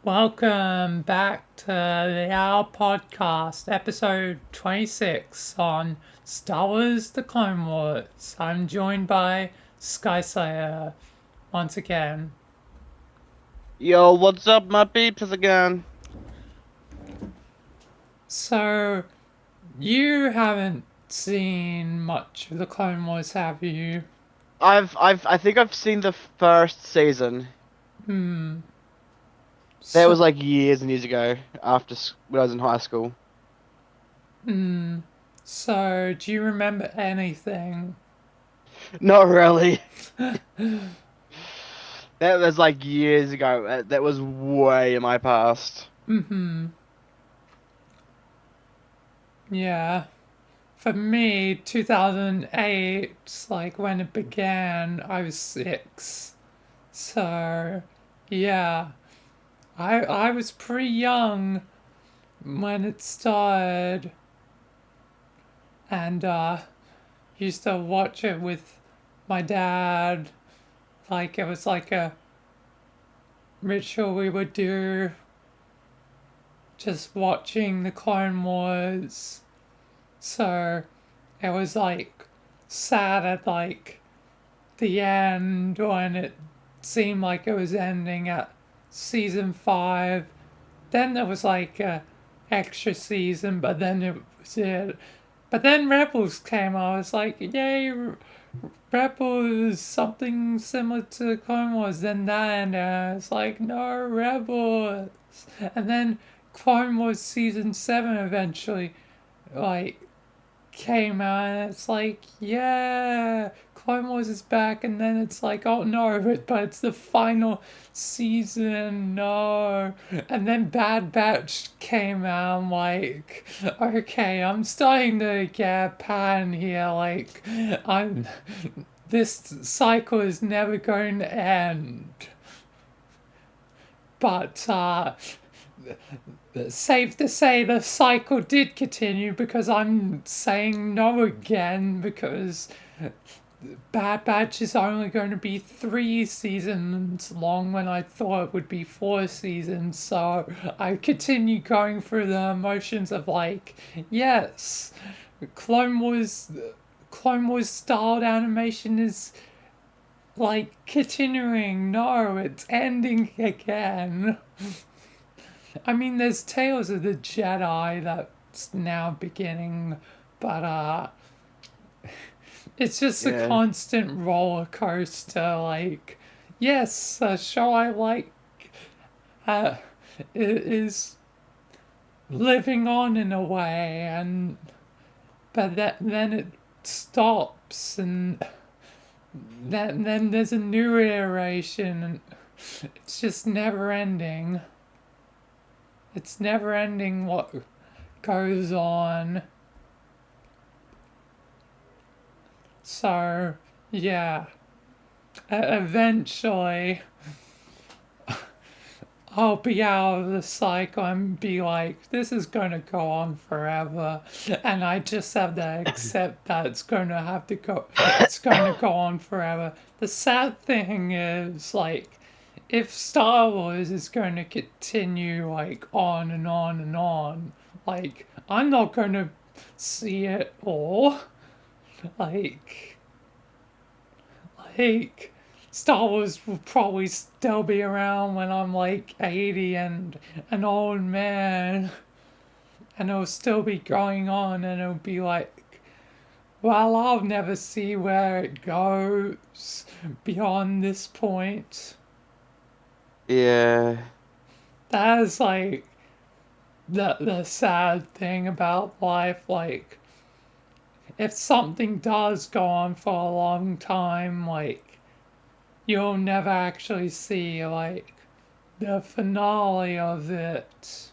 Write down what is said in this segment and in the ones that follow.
Welcome back to our podcast, episode 26 on Star Wars The Clone Wars. I'm joined by Skyslayer once again. Yo, what's up, my peeps again? So, you haven't seen much of The Clone Wars, have you? I think I've seen the first season. That So, was like years and years ago, when I was in high school. so do you remember anything? Not really. That was like years ago. That was way in my past. Yeah. For me, 2008, like when it began, I was 6. So, yeah, I was pretty young when it started, and used to watch it with my dad. Like it was like a ritual we would do, just watching the Clone Wars. So it was like sad at like the end when it seemed like it was ending at season 5. Then there was like a extra season, but then it was it. But then Rebels came. I was like, yay, Rebels, something similar to Clone Wars. Then that ended. I was like, no, Rebels. And then Clone Wars season 7 eventually, like, came out, and it's like, yeah, Clone Wars is back, and then it's like, oh no, but it's the final season, no. And then Bad Batch came out. I'm like, okay, I'm starting to get a pattern here. Like, I'm this cycle is never going to end. But safe to say the cycle did continue because I'm saying no again because Bad Batch is only going to be 3 seasons long when I thought it would be 4 seasons. So I continue going through the emotions of like, yes, Clone Wars, Clone Wars styled animation is like continuing. No, it's ending again. I mean, there's Tales of the Jedi that's now beginning, but it's just a Yeah, constant roller coaster. Like, yes, a show I like uh, is living on in a way, and but then it stops, and then there's a new iteration, and it's just never ending. It's never ending what goes on. So, yeah, eventually I'll be out of the cycle and be like, this is going to go on forever. And I just have to accept that it's going to have to go, it's going to go on forever. The sad thing is, like, if Star Wars is going to continue, like, on and on and on, like, I'm not going to see it all. Like, like Star Wars will probably still be around when I'm like 80 and an old man, and it'll still be going on, and it'll be like, well, I'll never see where it goes beyond this point. yeah, That is like the sad thing about life. Like, if something does go on for a long time, like, you'll never actually see like the finale of it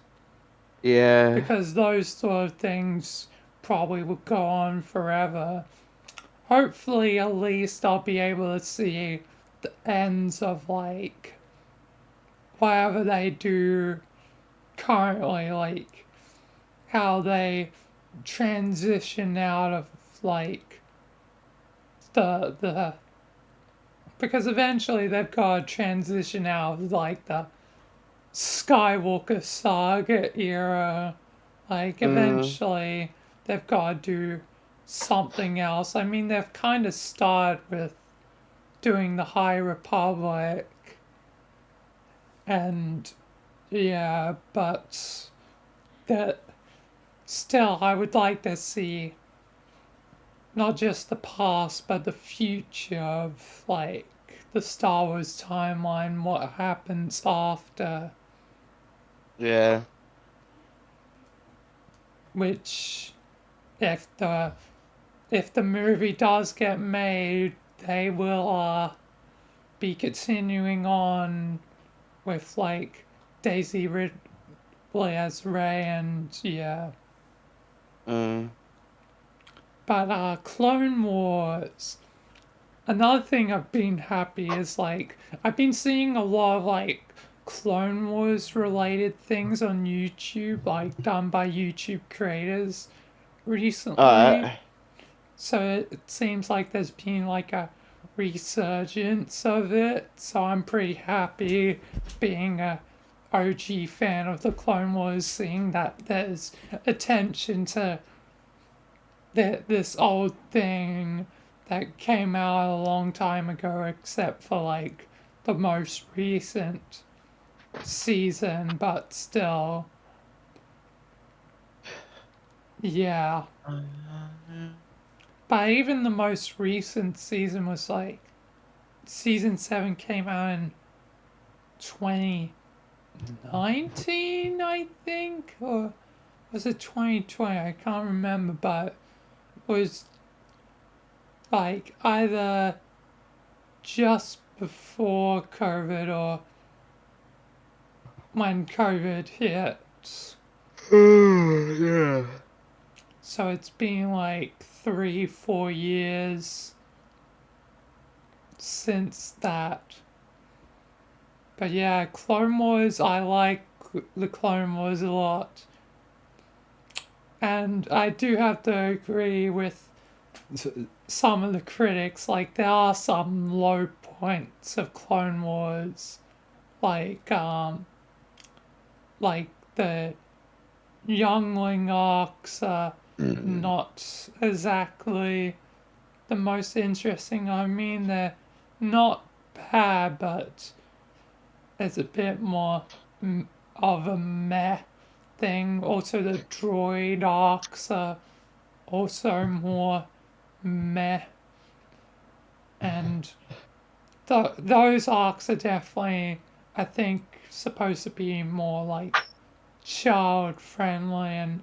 yeah, because those sort of things probably will go on forever. Hopefully, at least I'll be able to see the ends of like whatever they do currently, like how they transition out of like the because eventually they've got to transition out of like the Skywalker saga era. Like, Mm, eventually, they've got to do something else. I mean, they've kind of started with doing the High Republic, and yeah, but that still, I would like to see not just the past, but the future of, like, the Star Wars timeline, what happens after, yeah. which, if the movie does get made, they will be continuing on with like Daisy Ridley as Ray, and yeah. Mm. But Clone Wars. Another thing I've been happy is like I've been seeing a lot of like Clone Wars related things on YouTube, like done by YouTube creators recently. Alright. So it seems like there's been like a resurgence of it. So I'm pretty happy being a OG fan of the Clone Wars, seeing that there's attention to this old thing that came out a long time ago, except for like the most recent season, but still, yeah. But even the most recent season was like season 7 came out in 2019, I think, or was it 2020? I can't remember, but it was like either just before COVID or when COVID hit. Yeah. So it's been like 3, 4 years since that. But yeah, Clone Wars, I like the Clone Wars a lot. And I do have to agree with some of the critics. Like, there are some low points of Clone Wars. Like, like the youngling arcs are Mm. not exactly the most interesting. I mean, they're not bad, but it's a bit more of a meh thing. Also, the droid arcs are also more meh, and those arcs are definitely, I think, supposed to be more like child friendly and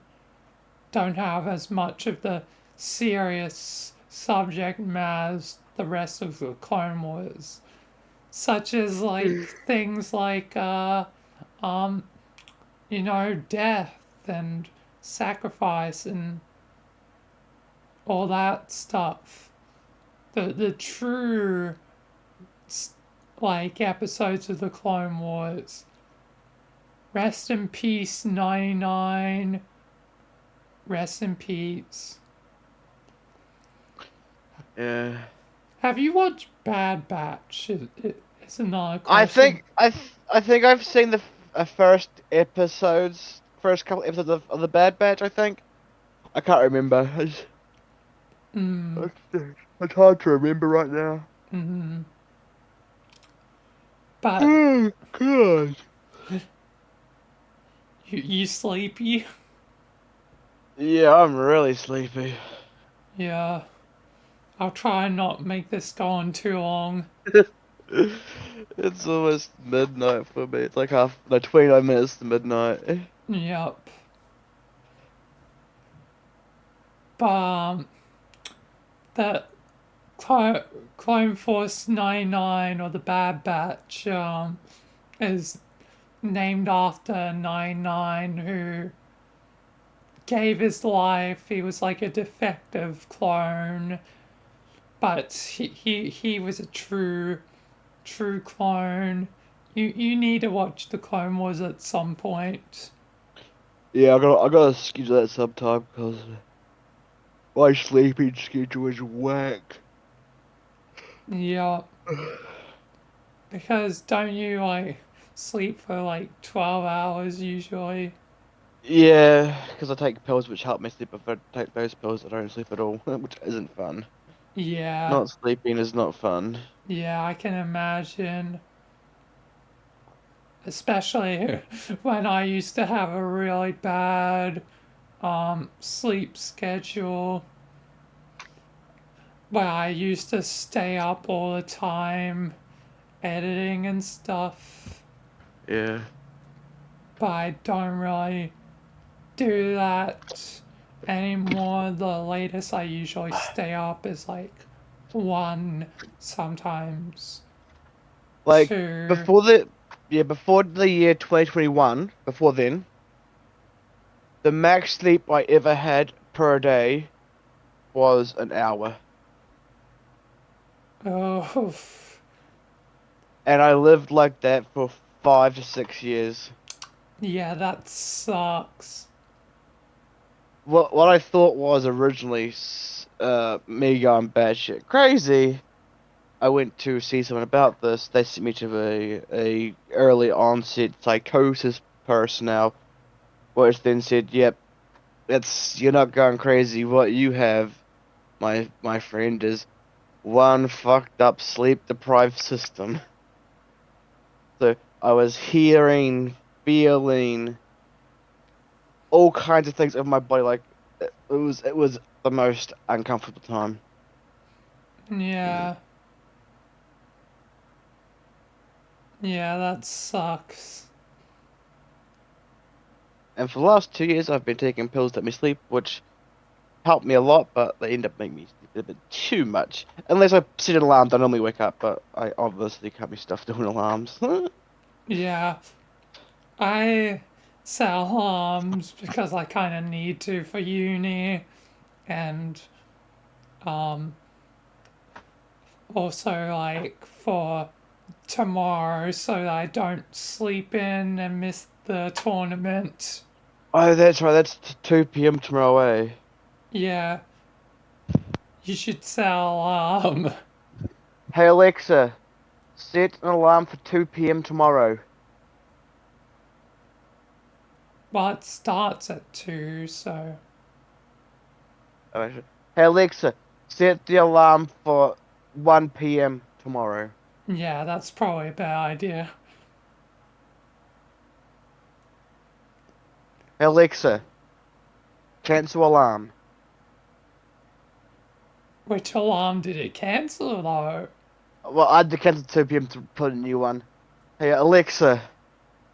don't have as much of the serious subject matter as the rest of the Clone Wars, such as like things like death and sacrifice and all that stuff. The true like episodes of the Clone Wars. Rest in peace, 99. Rest in peace. Yeah. Have you watched Bad Batch? It's another I question. think I think I've seen the first episodes, first couple episodes of the Bad Batch. I think I can't remember. Mm, It's hard to remember right now. mm, but Oh God. you sleepy? Yeah, I'm really sleepy. Yeah. I'll try and not make this go on too long. It's almost midnight for me. It's like 29 minutes to midnight. Yep. But the Clone Force 99 or the Bad Batch is named after 99 who gave his life. He was like a defective clone, but he was a true clone. You need to watch the Clone Wars at some point. Yeah, I gotta schedule that sometime because my sleeping schedule is whack. Yeah, because don't you like? sleep for like 12 hours usually. Yeah, because I take pills which help me sleep. If I take those pills, I don't sleep at all, which isn't fun. Yeah, Not sleeping is not fun. yeah, I can imagine. Especially when I used to have a really bad sleep schedule where I used to stay up all the time editing and stuff. Yeah. But I don't really do that anymore. The latest I usually stay up is like 1, sometimes Like 2. before before the year 2021, before then, the max sleep I ever had per day was an hour. Oh, And I lived like that for 5 to 6 years. yeah, that sucks. What I thought was originally me going batshit crazy. I went to see someone about this. They sent me to a early onset psychosis personnel, which then said, "Yep, it's you're not going crazy. What you have, my friend, is one fucked up sleep deprived system." So I was hearing, feeling all kinds of things of my body. Like it was the most uncomfortable time. Yeah, yeah, that sucks. And for the last 2 years, I've been taking pills that me sleep, which help me a lot, but they end up making me sleep a bit too much. Unless I set an alarm, I normally wake up, but I obviously can't be stuffed doing alarms. Yeah, I set alarms because I kind of need to for uni and um, also like for tomorrow so that I don't sleep in and miss the tournament. Oh, that's right. That's 2 p.m. tomorrow, eh? Yeah, you should set alarm. Hey Alexa, set an alarm for 2 p.m. tomorrow. Well, it starts at 2, so Oh, hey Alexa, set the alarm for 1 p.m. tomorrow. yeah, that's probably a bad idea. Hey Alexa, cancel alarm. Which alarm did it cancel though? Well, I had to cancel 2 p.m. to put a new one. Hey Alexa,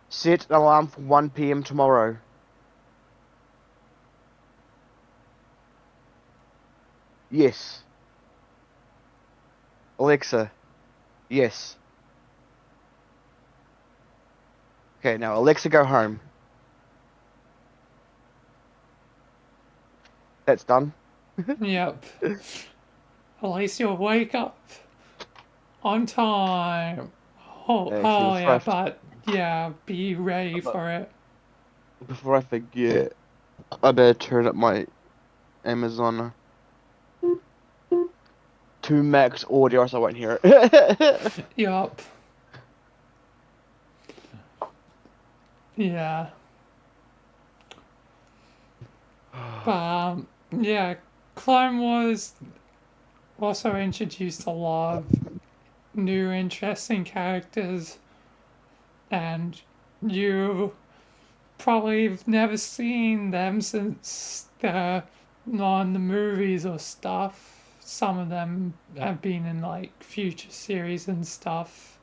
set an alarm for 1 p.m. tomorrow. Yes. Alexa, yes. Okay, now Alexa, go home. That's done. Yep. At least you'll wake up on time. Oh, Actually, oh yeah, but yeah, be ready for it. before I forget, I better turn up my Amazon to max audio so I won't hear it. Yup. Yeah. But yeah, Clone Wars also introduced a lot of new interesting characters, and you probably have never seen them since they're not in the movies or stuff. Some of them have been in like future series and stuff.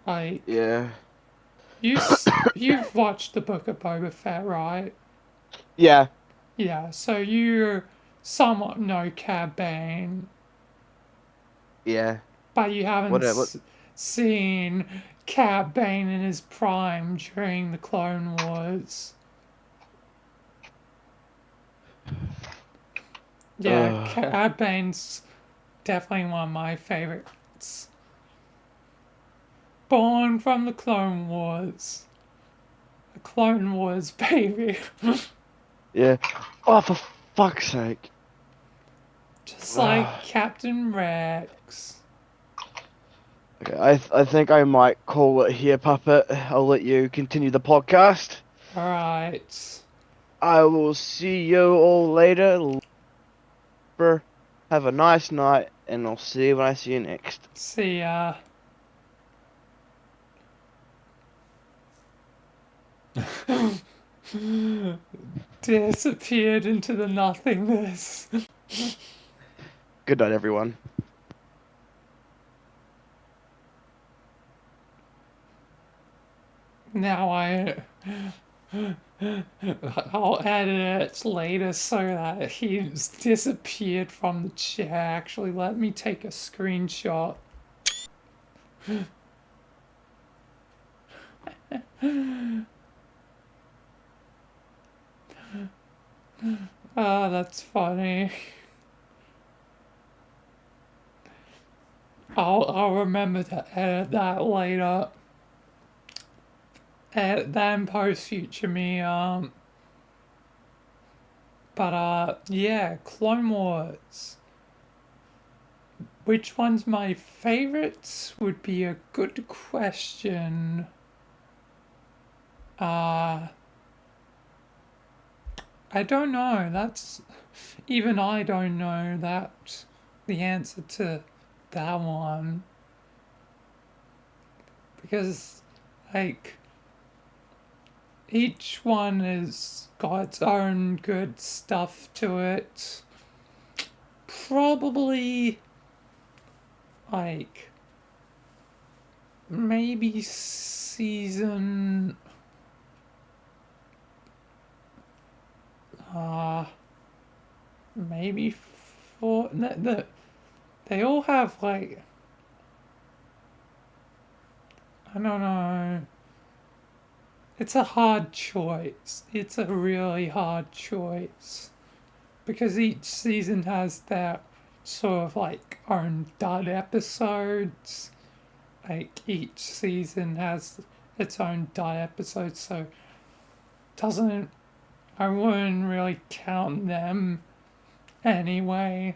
Like Yeah. you've watched the Book of Boba Fett, right? Yeah. Yeah, so you somewhat know Cad Bane, Yeah. but you haven't What? seen Cad Bane in his prime during the Clone Wars. Yeah, Uh, Cad Bane's definitely one of my favorites. Born from the Clone Wars. The Clone Wars, baby. yeah. Oh, for fuck's sake. Just like Captain Rex. Okay, I think I might call it here, Puppet. I'll let you continue the podcast. Alright. I will see you all later. Have a nice night, and I'll see you when I see you next. See ya. Disappeared into the nothingness. Good night, everyone. Now I'll edit it later so that he's disappeared from the chat. Actually, let me take a screenshot. Ah, that's funny. I'll remember to edit that later. Edit that in post future me. But yeah, Clone Wars. Which one's my favorites would be a good question. Uh, I don't know. That's even I don't know that the answer to that one because like each one has got its own good stuff to it. Probably like maybe season uh maybe four. They all have like I don't know. It's a hard choice. It's a really hard choice because each season has their sort of like own dud episodes. Like each season has its own dud episodes, so doesn't I wouldn't really count them anyway.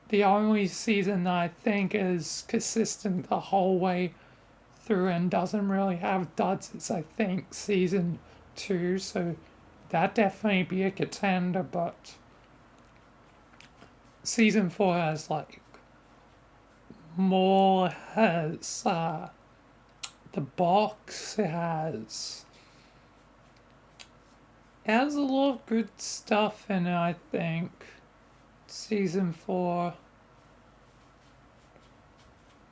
The only season that I think is consistent the whole way through and doesn't really have duds is I think season 2, so that definitely be a contender, but season 4 has like more has the box it has a lot of good stuff in it. I think season 4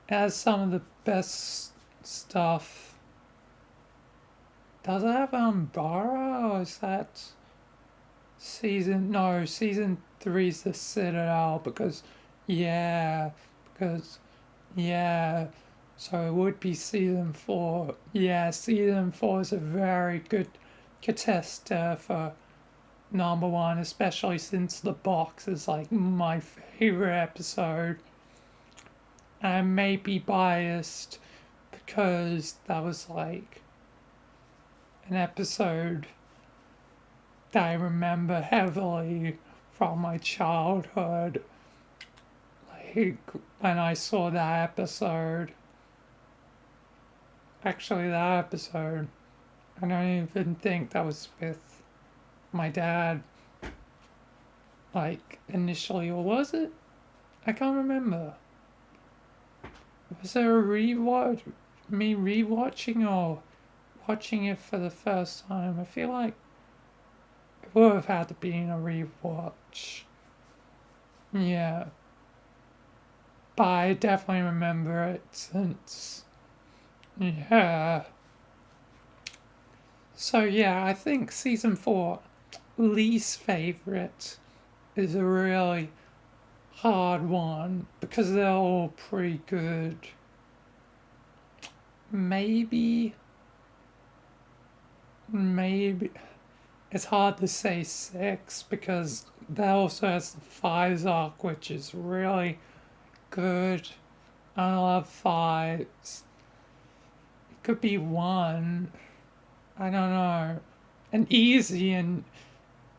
has some of the best stuff. Does it have Umbara or is that season? No, season 3's the Citadel yeah, because yeah. So it would be season 4. Yeah, season 4 is a very good contester for number one, especially since the box is like my favorite episode. I may be biased because that was like an episode that I remember heavily from my childhood. Like when I saw that episode, actually, that episode, I don't even think that was with my dad, like initially, or was it? I can't remember. Was there a rewatch? Me rewatching or watching it for the first time? I feel like it would have had to be in a rewatch. Yeah. But I definitely remember it since. Yeah. So yeah, I think season 4, least favorite, is a really hard one because they're all pretty good. Maybe, maybe it's hard to say 6 because that also has the 5's arc, which is really good. I love 5's. It could be 1. I don't know. An easy and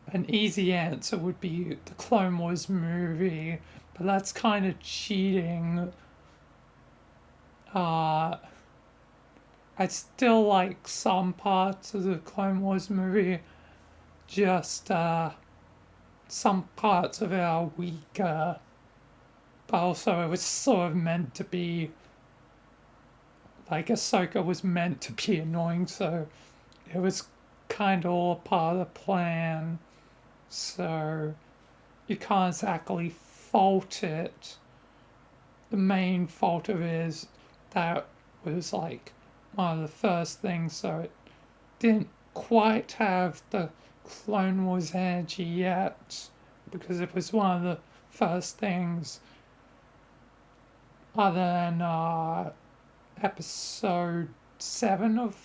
an easy answer would be the Clone Wars movie, but that's kind of cheating Uh, I still like some parts of the Clone Wars movie, just some parts of it are weaker. But also, it was sort of meant to be like Ahsoka was meant to be annoying, so it was kind of all part of the plan. So you can't exactly fault it. The main fault of it is that was like one of the first things, so it didn't quite have the Clone Wars energy yet because it was one of the first things other than episode 7 of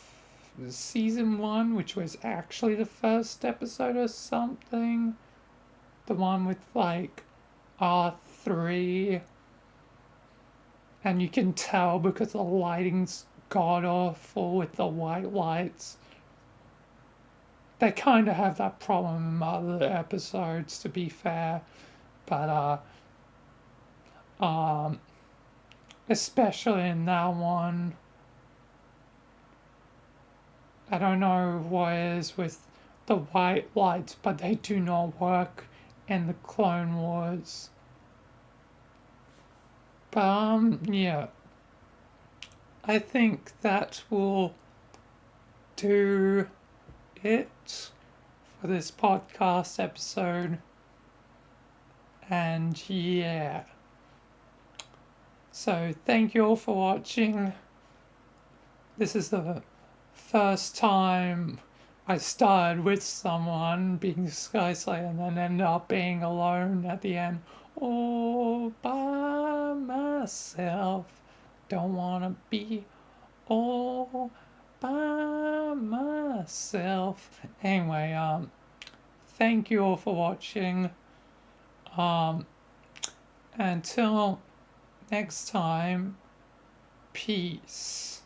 season 1, which was actually the first episode or something. The one with like R3, and you can tell because the lighting's god awful with the white lights. They kind of have that problem in other episodes, to be fair, but um, especially in that one, I don't know what it is with the white lights, but they do not work in the Clone Wars. But yeah, I think that will do it for this podcast episode. And yeah, so thank you all for watching. This is the first time I started with someone being Sky Slayer and then ended up being alone at the end, all by myself. Don't wanna be all by myself. Anyway, thank you all for watching. Um, until next time, peace.